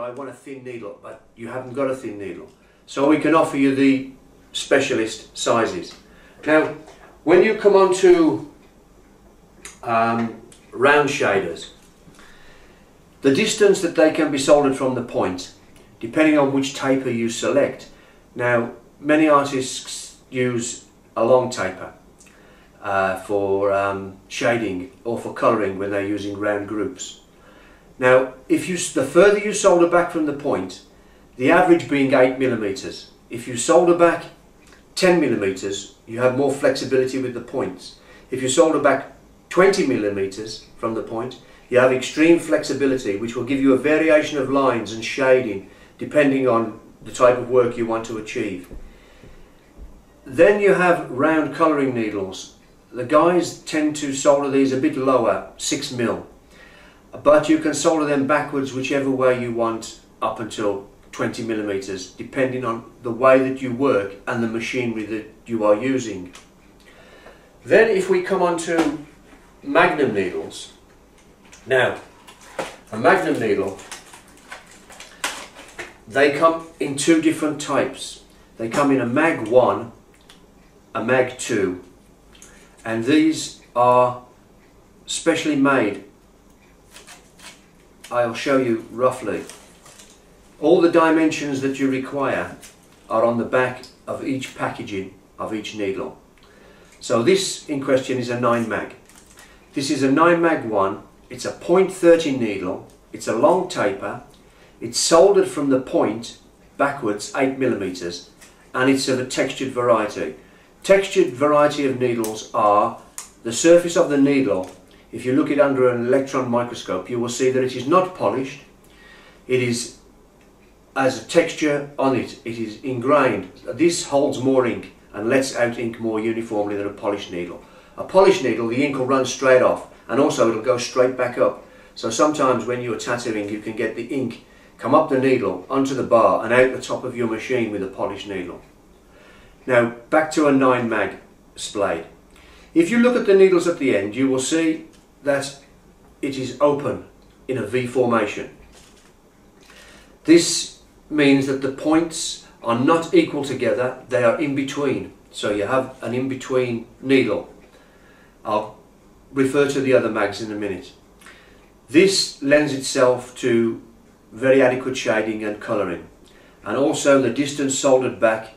I want a thin needle, but you haven't got a thin needle. So we can offer you the specialist sizes. Now, when you come on to round shaders, the distance that they can be soldered from the point, depending on which taper you select. Now, many artists use a long taper for shading or for colouring when they're using round groups. Now, the further you solder back from the point, the average being 8mm. If you solder back 10mm, you have more flexibility with the points. If you solder back 20mm from the point, you have extreme flexibility, which will give you a variation of lines and shading depending on the type of work you want to achieve. Then you have round colouring needles. The guys tend to solder these a bit lower, 6mm. But you can solder them backwards whichever way you want up until 20mm, depending on the way that you work and the machinery that you are using. Then if we come on to magnum needles. Now, a magnum needle, they come in two different types. They come in a Mag 1, a Mag 2, and these are specially made. I'll show you roughly. All the dimensions that you require are on the back of each packaging of each needle. So this in question is a 9 mag. This is a 9 mag 1. It's a .30 needle. It's a long taper. It's soldered from the point backwards 8mm, and it's of a textured variety. Textured variety of needles are the surface of the needle. If you look it under an electron microscope, you will see that it is not polished. It is as a texture on it. It is ingrained. This holds more ink and lets out ink more uniformly than a polished needle. A polished needle, the ink will run straight off, and also it'll go straight back up. So sometimes when you're tattooing, you can get the ink come up the needle onto the bar and out the top of your machine with a polished needle. Now back to a 9 mag splayed. If you look at the needles at the end, you will see that it is open in a V formation. This means that the points are not equal together, they are in between. So you have an in-between needle. I'll refer to the other mags in a minute. This lends itself to very adequate shading and colouring, and also the distance soldered back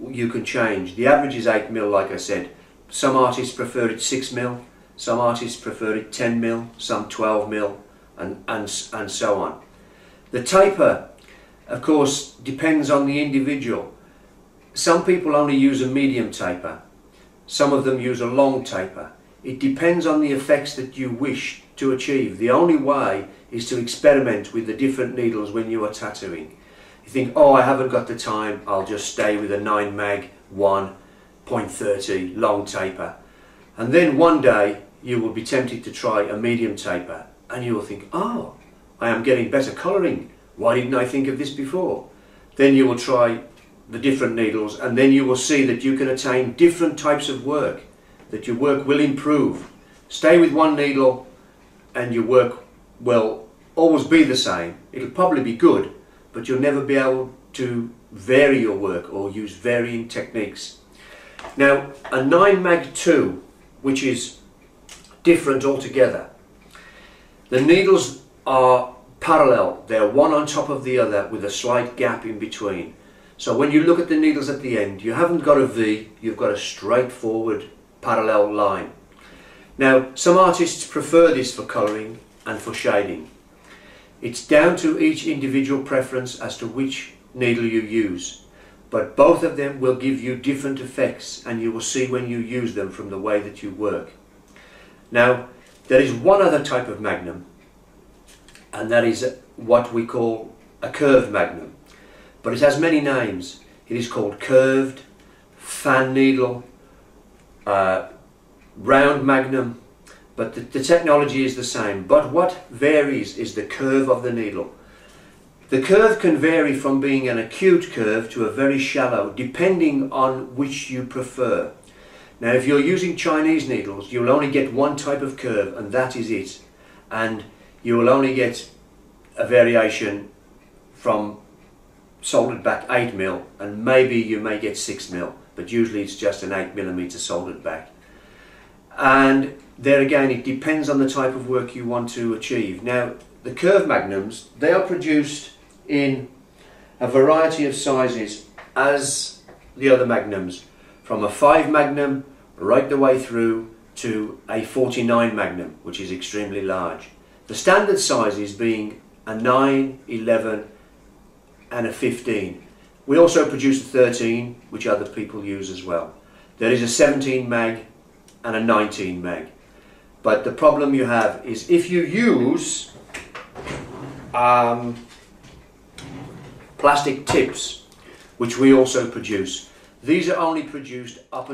you can change. The average is 8mm, like I said. Some artists prefer it 6mm, some artists prefer it 10mm, some 12mm, and so on. The taper, of course, depends on the individual. Some people only use a medium taper, some of them use a long taper. It depends on the effects that you wish to achieve. The only way is to experiment with the different needles when you are tattooing. You think, oh, I haven't got the time, I'll just stay with a 9 mag 1 .30 long taper. And then one day you will be tempted to try a medium taper, and you will think, oh, I am getting better colouring. Why didn't I think of this before? Then you will try the different needles, and then you will see that you can attain different types of work, that your work will improve. Stay with one needle and your work will always be the same. It'll probably be good, but you'll never be able to vary your work or use varying techniques. Now, a 9 mag 2, which is different altogether. The needles are parallel. They're one on top of the other with a slight gap in between. So when you look at the needles at the end, you haven't got a V, you've got a straightforward parallel line. Now, some artists prefer this for colouring and for shading. It's down to each individual preference as to which needle you use, but both of them will give you different effects, and you will see when you use them from the way that you work. Now, there is one other type of magnum, and that is what we call a curved magnum, but it has many names. It is called curved, fan needle, round magnum, but the technology is the same. But what varies is the curve of the needle. The curve can vary from being an acute curve to a very shallow, depending on which you prefer. Now, if you're using Chinese needles, you'll only get one type of curve, and that is it. And you will only get a variation from soldered back 8mm, and maybe you may get 6mm, but usually it's just an 8mm soldered back. And there again, it depends on the type of work you want to achieve. Now, the curved magnums, they are produced in a variety of sizes as the other magnums, from a 5 magnum right the way through to a 49 magnum, which is extremely large. The standard sizes being a 9, 11 and a 15. We also produce a 13, which other people use as well. There is a 17 mag and a 19 mag. But the problem you have is if you use plastic tips, which we also produce, these are only produced up